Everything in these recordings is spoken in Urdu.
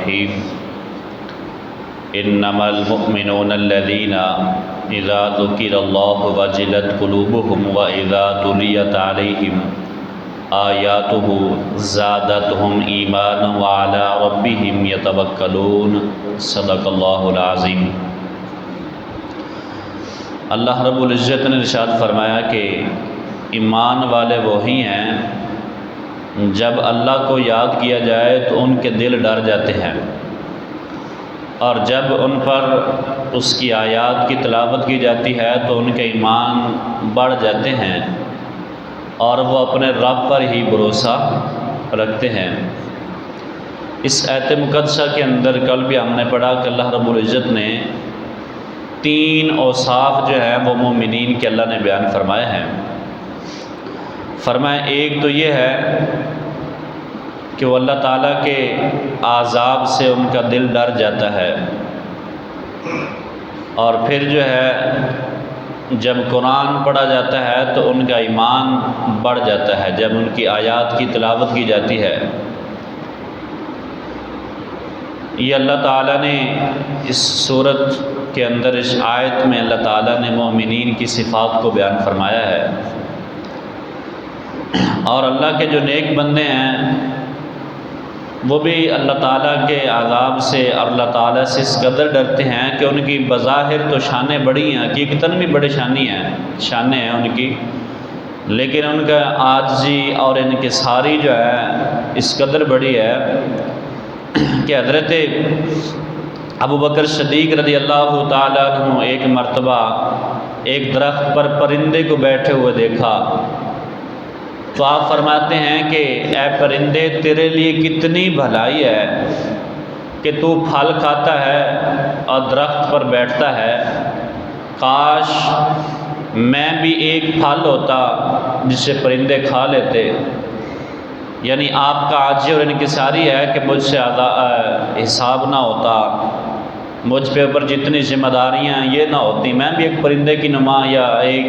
الرحیم انما المؤمنون الذین اذا ذکر اللہ وجلت قلوبهم واذا تلیت علیہم آیاتہ زادتہم ایمانا وعلی ربہم یتوکلون صدق اللہ العظیم۔ اللہ رب العزت نے ارشاد فرمایا کہ ایمان والے وہی ہیں جب اللہ کو یاد کیا جائے تو ان کے دل ڈر جاتے ہیں، اور جب ان پر اس کی آیات کی تلاوت کی جاتی ہے تو ان کے ایمان بڑھ جاتے ہیں اور وہ اپنے رب پر ہی بھروسہ رکھتے ہیں۔ اس آیت مقدسہ کے اندر کل بھی ہم نے پڑھا کہ اللہ رب العزت نے 3 اوصاف جو ہیں وہ مومنین کے اللہ نے بیان فرمائے ہیں۔ فرمایا ایک تو یہ ہے کہ وہ اللہ تعالیٰ کے عذاب سے ان کا دل ڈر جاتا ہے، اور پھر جو ہے جب قرآن پڑھا جاتا ہے تو ان کا ایمان بڑھ جاتا ہے جب ان کی آیات کی تلاوت کی جاتی ہے۔ یہ اللہ تعالیٰ نے اس صورت کے اندر اس آیت میں اللہ تعالیٰ نے مومنین کی صفات کو بیان فرمایا ہے، اور اللہ کے جو نیک بندے ہیں وہ بھی اللہ تعالیٰ کے عذاب سے اور اللہ تعالیٰ سے اس قدر ڈرتے ہیں کہ ان کی بظاہر تو شانیں بڑی ہیں، حقیقتاً بھی بڑے شانیں ہیں ان کی، لیکن ان کا عاجزی اور ان کی ساری جو ہے اس قدر بڑی ہے کہ حضرت ابو بکر صدیق رضی اللہ تعالیٰ عنہ ایک مرتبہ ایک درخت پر پرندے کو بیٹھے ہوئے دیکھا تو آپ فرماتے ہیں کہ اے پرندے تیرے لیے کتنی بھلائی ہے کہ تو پھل کھاتا ہے اور درخت پر بیٹھتا ہے، کاش میں بھی ایک پھل ہوتا جسے پرندے کھا لیتے۔ یعنی آپ کا عاجزی اور انکساری ہے کہ مجھ سے حساب نہ ہوتا، مجھ پہ اوپر جتنی ذمہ داریاں ہیں یہ نہ ہوتی، میں بھی ایک پرندے کی نما یا ایک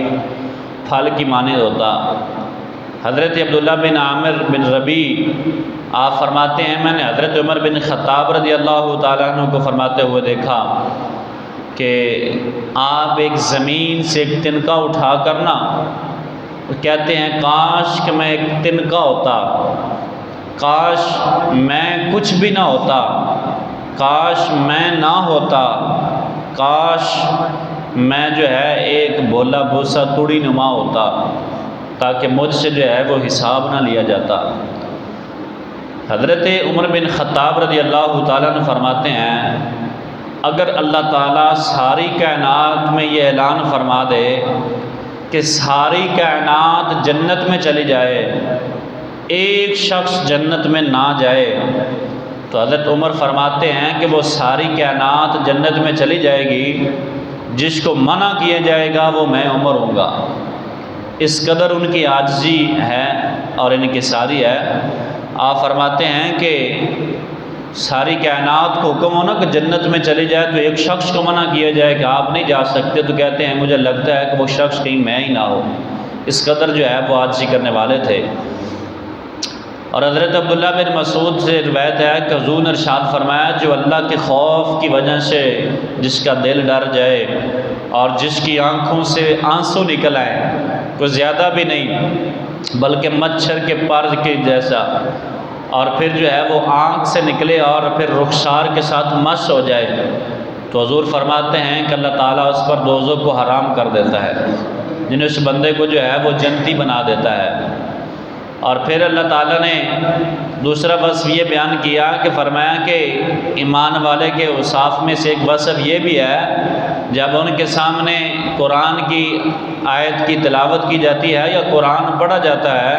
پھل کی مانند ہوتا۔ حضرت عبداللہ بن عامر بن ربیع آپ فرماتے ہیں میں نے حضرت عمر بن خطاب رضی اللہ تعالیٰ عنہ کو فرماتے ہوئے دیکھا کہ آپ ایک زمین سے ایک تنکا اٹھا کرنا کہتے ہیں کاش کہ میں ایک تنکا ہوتا، کاش میں کچھ بھی نہ ہوتا، کاش میں نہ ہوتا، کاش میں جو ہے ایک بھولا بھوسا توڑی نما ہوتا تاکہ مجھ سے جو ہے وہ حساب نہ لیا جاتا۔ حضرت عمر بن خطاب رضی اللہ تعالیٰ عنہ فرماتے ہیں اگر اللہ تعالیٰ ساری کائنات میں یہ اعلان فرما دے کہ ساری کائنات جنت میں چلی جائے، ایک شخص جنت میں نہ جائے، تو حضرت عمر فرماتے ہیں کہ وہ ساری کائنات جنت میں چلی جائے گی، جس کو منع کیا جائے گا وہ میں عمر ہوں گا۔ اس قدر ان کی عاجزی ہے اور انکساری ہے۔ آپ فرماتے ہیں کہ ساری کائنات کو حکم ہونا کہ جنت میں چلی جائے تو ایک شخص کو منع کیا جائے کہ آپ نہیں جا سکتے، تو کہتے ہیں مجھے لگتا ہے کہ وہ شخص کہیں میں ہی نہ ہو۔ اس قدر جو ہے وہ عاجزی کرنے والے تھے۔ اور حضرت عبداللہ بن مسعود سے روایت ہے کہ حضور نے ارشاد فرمایا جو اللہ کے خوف کی وجہ سے جس کا دل ڈر جائے اور جس کی آنکھوں سے آنسو نکل آئے، کوئی زیادہ بھی نہیں بلکہ مچھر کے پر کے جیسا، اور پھر جو ہے وہ آنکھ سے نکلے اور پھر رخسار کے ساتھ مس ہو جائے، تو حضور فرماتے ہیں کہ اللہ تعالیٰ اس پر دوزخ کو حرام کر دیتا ہے، جنہیں اس بندے کو جو ہے وہ جنتی بنا دیتا ہے۔ اور پھر اللہ تعالیٰ نے دوسرا وصف یہ بیان کیا کہ فرمایا کہ ایمان والے کے اوصاف میں سے ایک وصف یہ بھی ہے جب ان کے سامنے قرآن کی آیت کی تلاوت کی جاتی ہے یا قرآن پڑھا جاتا ہے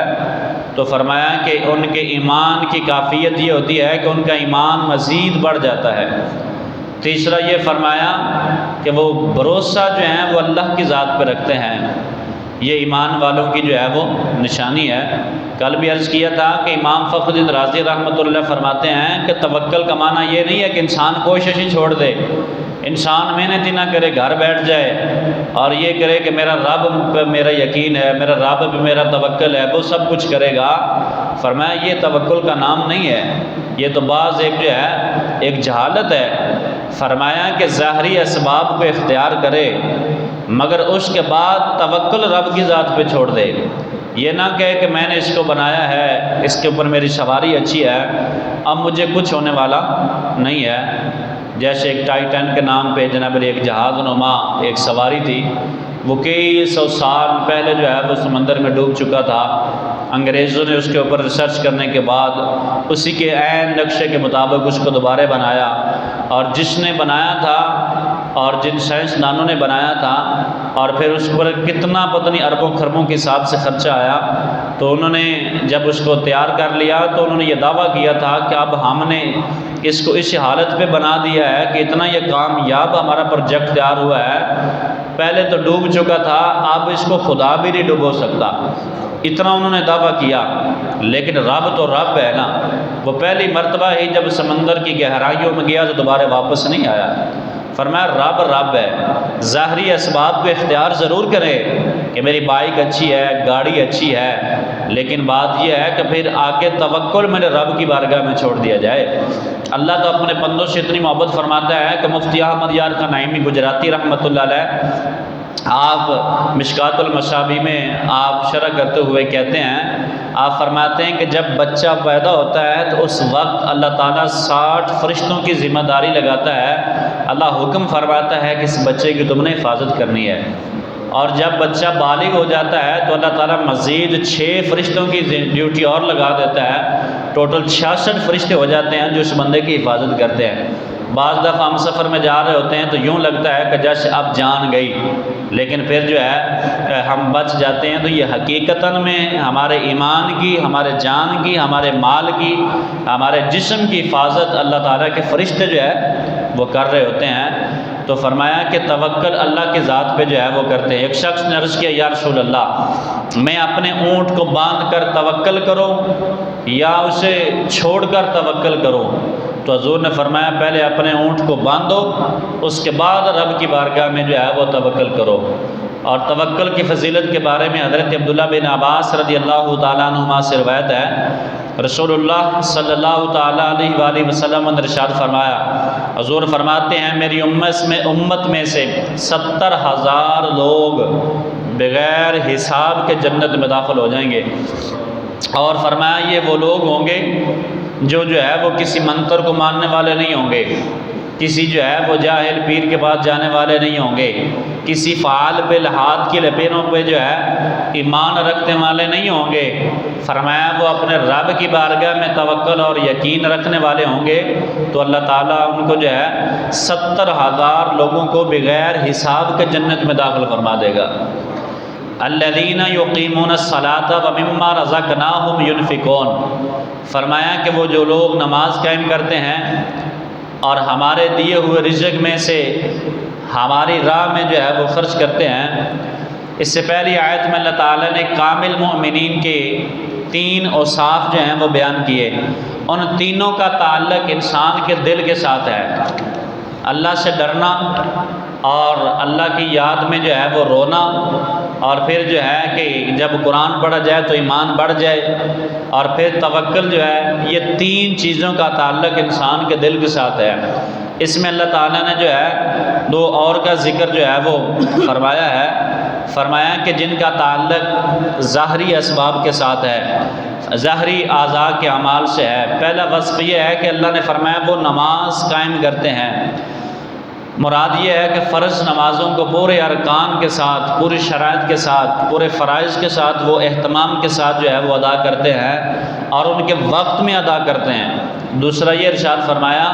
تو فرمایا کہ ان کے ایمان کی کیفیت یہ ہوتی ہے کہ ان کا ایمان مزید بڑھ جاتا ہے۔ تیسرا یہ فرمایا کہ وہ بھروسہ جو ہے وہ اللہ کی ذات پہ رکھتے ہیں، یہ ایمان والوں کی جو ہے وہ نشانی ہے۔ کل بھی عرض کیا تھا کہ امام فخر الدین رازی رحمۃ اللہ فرماتے ہیں کہ توکل کا معنی یہ نہیں ہے کہ انسان کوشش ہی چھوڑ دے، انسان محنت ہی نہ کرے، گھر بیٹھ جائے اور یہ کرے کہ میرا رب پہ میرا یقین ہے، میرا رب پہ میرا توکل ہے، وہ سب کچھ کرے گا۔ فرمایا یہ توکل کا نام نہیں ہے، یہ تو بعض ایک جو ہے ایک جہالت ہے۔ فرمایا کہ ظاہری اسباب کو اختیار کرے مگر اس کے بعد توکل رب کی ذات پہ چھوڑ دے۔ یہ نہ کہے کہ میں نے اس کو بنایا ہے، اس کے اوپر میری سواری اچھی ہے، اب مجھے کچھ ہونے والا نہیں ہے۔ جیسے ایک ٹائٹن کے نام پہ جناب ایک جہاز نما ایک سواری تھی، وہ کئی سو سال پہلے جو ہے وہ سمندر میں ڈوب چکا تھا۔ انگریزوں نے اس کے اوپر ریسرچ کرنے کے بعد اسی کے عین نقشے کے مطابق اس کو دوبارہ بنایا، اور جس نے بنایا تھا اور جن سائنسدانوں نے بنایا تھا، اور پھر اس پر کتنا پتہ نہیں اربوں خربوں کے حساب سے خرچہ آیا، تو انہوں نے جب اس کو تیار کر لیا تو انہوں نے یہ دعویٰ کیا تھا کہ اب ہم نے اس کو اس حالت پہ بنا دیا ہے کہ اتنا یہ کامیاب ہمارا پروجیکٹ تیار ہوا ہے، پہلے تو ڈوب چکا تھا، اب اس کو خدا بھی نہیں ڈبو سکتا، اتنا انہوں نے دعویٰ کیا۔ لیکن رب تو رب ہے نا، وہ پہلی مرتبہ ہی جب سمندر کی گہرائیوں میں گیا تو دوبارہ واپس نہیں آیا۔ فرمایا رب رب ہے، ظاہری اسباب کو اختیار ضرور کرے کہ میری بائک اچھی ہے، گاڑی اچھی ہے، لیکن بات یہ ہے کہ پھر آگے توکل میرے رب کی بارگاہ میں چھوڑ دیا جائے۔ اللہ تو اپنے بندوں سے اتنی محبت فرماتا ہے کہ مفتی احمد یار کا نعیمی گجراتی رحمۃ اللہ علیہ آپ مشکات المصابیح میں آپ شرح کرتے ہوئے کہتے ہیں، آپ فرماتے ہیں کہ جب بچہ پیدا ہوتا ہے تو اس وقت اللہ تعالیٰ 60 فرشتوں کی ذمہ داری لگاتا ہے، اللہ حکم فرماتا ہے کہ اس بچے کی تم نے حفاظت کرنی ہے، اور جب بچہ بالغ ہو جاتا ہے تو اللہ تعالیٰ مزید 6 فرشتوں کی ڈیوٹی اور لگا دیتا ہے، ٹوٹل 66 فرشتے ہو جاتے ہیں جو اس بندے کی حفاظت کرتے ہیں۔ بعض دفعہ ہم سفر میں جا رہے ہوتے ہیں تو یوں لگتا ہے کہ جیسے اب جان گئی، لیکن پھر جو ہے ہم بچ جاتے ہیں، تو یہ حقیقتاً میں ہمارے ایمان کی، ہمارے جان کی، ہمارے مال کی، ہمارے جسم کی حفاظت اللہ تعالیٰ کے فرشتے جو ہے وہ کر رہے ہوتے ہیں۔ تو فرمایا کہ توکل اللہ کی ذات پہ جو ہے وہ کرتے ہیں۔ ایک شخص نے عرض کیا یا رسول اللہ، میں اپنے اونٹ کو باندھ کر توکل کروں یا اسے چھوڑ کر توکل کروں؟ تو حضور نے فرمایا پہلے اپنے اونٹ کو باندھو، اس کے بعد رب کی بارگاہ میں جو ہے وہ توکل کرو۔ اور توکل کی فضیلت کے بارے میں حضرت عبداللہ بن عباس رضی اللہ تعالیٰ عنہما سے روایت ہے، رسول اللہ صلی اللہ تعالیٰ علیہ وآلہ وسلم نے ارشاد فرمایا، حضور فرماتے ہیں میری امت میں سے 70,000 لوگ بغیر حساب کے جنت میں داخل ہو جائیں گے، اور فرمایا یہ وہ لوگ ہوں گے جو ہے وہ کسی منتر کو ماننے والے نہیں ہوں گے، کسی جو ہے وہ جاہل پیر کے پاس جانے والے نہیں ہوں گے، کسی فعال پہ لحاظ کی لپیروں پہ جو ہے ایمان رکھنے والے نہیں ہوں گے۔ فرمایا وہ اپنے رب کی بارگاہ میں توکل اور یقین رکھنے والے ہوں گے تو اللہ تعالیٰ ان کو جو ہے 70,000 لوگوں کو بغیر حساب کے جنت میں داخل فرما دے گا۔ الذین یقیمون الصلاۃ ومما رزقناہم ینفقون، فرمایا کہ وہ جو لوگ نماز قائم کرتے ہیں اور ہمارے دیے ہوئے رزق میں سے ہماری راہ میں جو ہے وہ خرچ کرتے ہیں۔ اس سے پہلی آیت میں اللہ تعالیٰ نے کامل مومنین کے 3 اوصاف جو ہیں وہ بیان کیے، ان تینوں کا تعلق انسان کے دل کے ساتھ ہے۔ اللہ سے ڈرنا اور اللہ کی یاد میں جو ہے وہ رونا، اور پھر جو ہے کہ جب قرآن پڑھا جائے تو ایمان بڑھ جائے، اور پھر توکل جو ہے، یہ 3 چیزوں کا تعلق انسان کے دل کے ساتھ ہے۔ اس میں اللہ تعالیٰ نے جو ہے 2 اور کا ذکر جو ہے وہ فرمایا ہے، فرمایا کہ جن کا تعلق ظاہری اسباب کے ساتھ ہے، ظاہری اعضاء کے اعمال سے ہے۔ پہلا وصف یہ ہے کہ اللہ نے فرمایا وہ نماز قائم کرتے ہیں، مراد یہ ہے کہ فرض نمازوں کو پورے ارکان کے ساتھ، پوری شرائط کے ساتھ، پورے فرائض کے ساتھ، وہ اہتمام کے ساتھ جو ہے وہ ادا کرتے ہیں اور ان کے وقت میں ادا کرتے ہیں۔ دوسرا یہ ارشاد فرمایا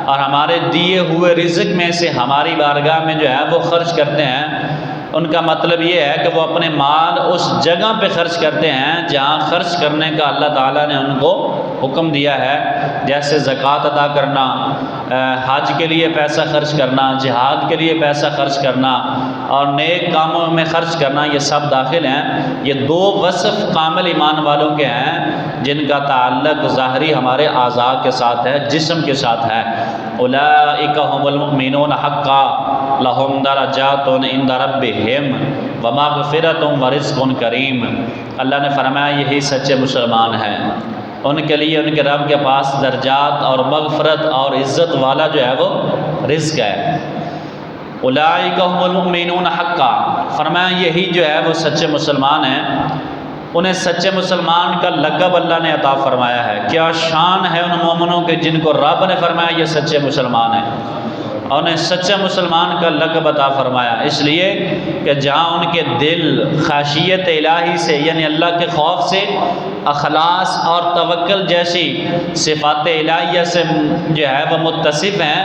اور ہمارے دیے ہوئے رزق میں سے ہماری بارگاہ میں جو ہے وہ خرچ کرتے ہیں۔ ان کا مطلب یہ ہے کہ وہ اپنے مال اس جگہ پہ خرچ کرتے ہیں جہاں خرچ کرنے کا اللہ تعالیٰ نے ان کو حکم دیا ہے، جیسے زکوٰۃ ادا کرنا، حج کے لیے پیسہ خرچ کرنا، جہاد کے لیے پیسہ خرچ کرنا اور نیک کاموں میں خرچ کرنا، یہ سب داخل ہیں۔ یہ 2 وصف کامل ایمان والوں کے ہیں جن کا تعلق ظاہری ہمارے اعضاء کے ساتھ ہے، جسم کے ساتھ ہے۔ اولئک هم المؤمنون حقا لهم درجات عند ربهم ومغفرۃ ورزق کریم، اللہ نے فرمایا یہی سچے مسلمان ہیں۔ ان کے لیے ان کے رب کے پاس درجات اور مغفرت اور عزت والا جو ہے وہ رزق ہے۔ اولئک هم المؤمنون حقا، فرمایا یہی جو ہے وہ سچے مسلمان ہیں، انہیں سچے مسلمان کا لقب اللہ نے عطا فرمایا ہے۔ کیا شان ہے ان مومنوں کے جن کو رب نے فرمایا یہ سچے مسلمان ہیں، اور انہیں سچے مسلمان کا لقب عطا فرمایا، اس لیے کہ جہاں ان کے دل خشیت الہی سے یعنی اللہ کے خوف سے، اخلاص اور توکل جیسی صفات الہیہ سے جو ہے وہ متصف ہیں،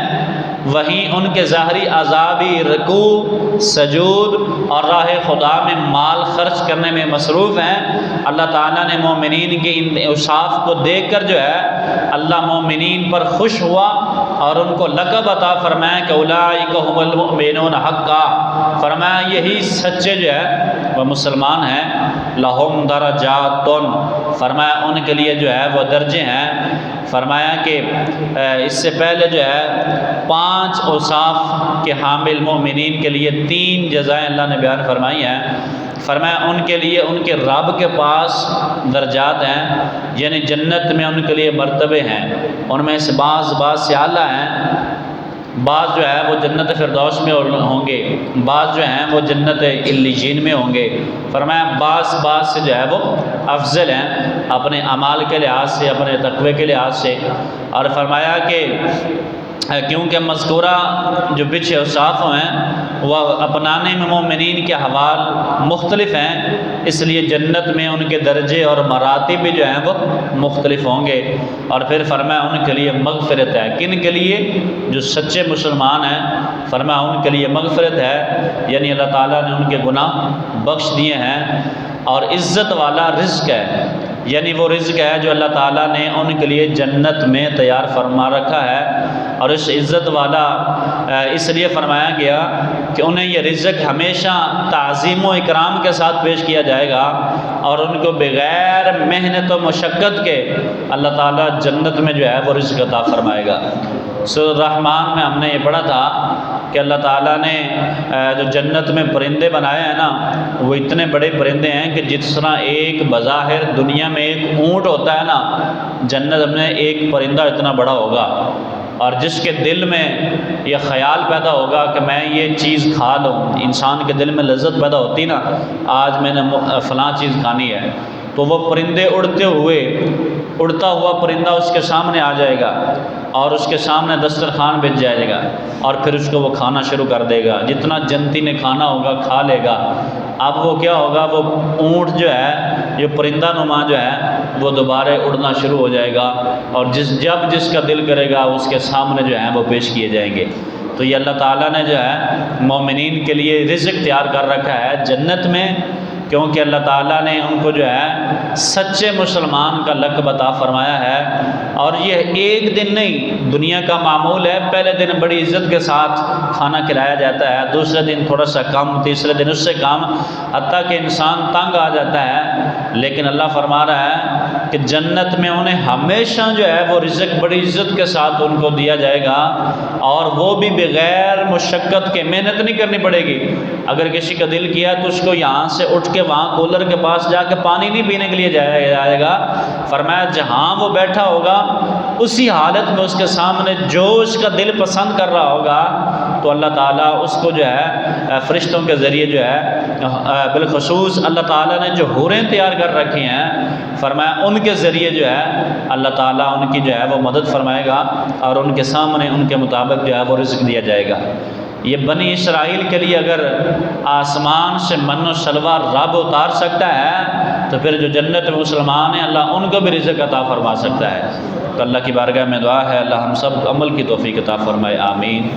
وہیں ان کے ظاہری اعضابی رکوع، سجود اور راہ خدا میں مال خرچ کرنے میں مصروف ہیں۔ اللہ تعالیٰ نے مومنین کے ان اوصاف کو دیکھ کر جو ہے اللہ مومنین پر خوش ہوا اور ان کو لقب عطا فرمایا کہ اولئک هم المؤمنون حقا، فرمایا یہی سچے جو ہے وہ مسلمان ہیں۔ لہم درجات، فرمایا ان کے لیے جو ہے وہ درجے ہیں۔ فرمایا کہ اس سے پہلے جو ہے 5 اوصاف کے حامل مومنین کے لیے 3 جزائیں اللہ نے بیان فرمائی ہیں۔ فرمایا ان کے لیے ان کے رب کے پاس درجات ہیں، یعنی جنت میں ان کے لیے مرتبے ہیں، ان میں سے بعض سے اعلیٰ ہیں، بعض جو ہے وہ جنت فردوس میں ہوں گے، بعض جو ہیں وہ جنت علیین میں ہوں گے۔ فرمایا بعض سے جو ہے وہ افضل ہیں اپنے اعمال کے لحاظ سے، اپنے تقوی کے لحاظ سے۔ اور فرمایا کہ کیونکہ مذکورہ جو پیچھے اوصاف ہیں وہ اپنانے میں مومنین کے احوال مختلف ہیں، اس لیے جنت میں ان کے درجے اور مراتب بھی جو ہیں وہ مختلف ہوں گے۔ اور پھر فرمایا ان کے لیے مغفرت ہے، کن کے لیے؟ جو سچے مسلمان ہیں، فرمایا ان کے لیے مغفرت ہے، یعنی اللہ تعالیٰ نے ان کے گناہ بخش دیے ہیں، اور عزت والا رزق ہے، یعنی وہ رزق ہے جو اللہ تعالیٰ نے ان کے لیے جنت میں تیار فرما رکھا ہے۔ اور اس عزت والا اس لیے فرمایا گیا کہ انہیں یہ رزق ہمیشہ تعظیم و اکرام کے ساتھ پیش کیا جائے گا، اور ان کو بغیر محنت و مشقت کے اللہ تعالیٰ جنت میں جو ہے وہ رزق عطا فرمائے گا۔ سورۃ الرحمن میں ہم نے یہ پڑھا تھا کہ اللہ تعالیٰ نے جو جنت میں پرندے بنائے ہیں نا، وہ اتنے بڑے پرندے ہیں کہ جس طرح ایک بظاہر دنیا میں ایک اونٹ ہوتا ہے نا، جنت میں ایک پرندہ اتنا بڑا ہوگا، اور جس کے دل میں یہ خیال پیدا ہوگا کہ میں یہ چیز کھا لوں، انسان کے دل میں لذت پیدا ہوتی نا، آج میں نے فلاں چیز کھانی ہے، تو وہ پرندے اڑتا ہوا پرندہ اس کے سامنے آ جائے گا، اور اس کے سامنے دسترخوان بچ جائے گا، اور پھر اس کو وہ کھانا شروع کر دے گا، جتنا جنتی نے کھانا ہوگا کھا لے گا۔ اب وہ کیا ہوگا، وہ اونٹ جو ہے، یہ پرندہ نما جو ہے، وہ دوبارہ اڑنا شروع ہو جائے گا، اور جب جس کا دل کرے گا اس کے سامنے جو ہے وہ پیش کیے جائیں گے۔ تو یہ اللہ تعالیٰ نے جو ہے مومنین کے لیے رزق تیار کر رکھا ہے جنت میں، کیونکہ اللہ تعالیٰ نے ان کو جو ہے سچے مسلمان کا لقب عطا فرمایا ہے۔ اور یہ ایک دن نہیں، دنیا کا معمول ہے، پہلے دن بڑی عزت کے ساتھ کھانا کھلایا جاتا ہے، دوسرے دن تھوڑا سا کم، تیسرے دن اس سے کم، حتیٰ کہ انسان تنگ آ جاتا ہے۔ لیکن اللہ فرما رہا ہے کہ جنت میں انہیں ہمیشہ جو ہے وہ رزق بڑی عزت کے ساتھ ان کو دیا جائے گا، اور وہ بھی بغیر مشقت کے، محنت نہیں کرنی پڑے گی۔ اگر کسی کا دل کیا تو اس کو یہاں سے اٹھ کے وہاں کولر کے پاس جا کے پانی نہیں پینے کے لیے جائے گا، فرمایا جہاں وہ بیٹھا ہوگا اسی حالت میں اس کے سامنے جو اس کا دل پسند کر رہا ہوگا، تو اللہ تعالیٰ اس کو جو ہے فرشتوں کے ذریعے جو ہے بالخصوص اللہ تعالیٰ نے جو حوریں تیار کر رکھی ہیں، فرمایا ان کے ذریعے جو ہے اللہ تعالیٰ ان کی جو ہے وہ مدد فرمائے گا، اور ان کے سامنے ان کے مطابق جو ہے وہ رزق دیا جائے گا۔ یہ بنی اسرائیل کے لیے اگر آسمان سے من و سلوہ رب اتار سکتا ہے، تو پھر جو جنت میں مسلمان ہیں اللہ ان کو بھی رزق عطا فرما سکتا ہے۔ تو اللہ کی بارگاہ میں دعا ہے اللہ ہم سب کو عمل کی توفیق عطا فرمائے، آمین۔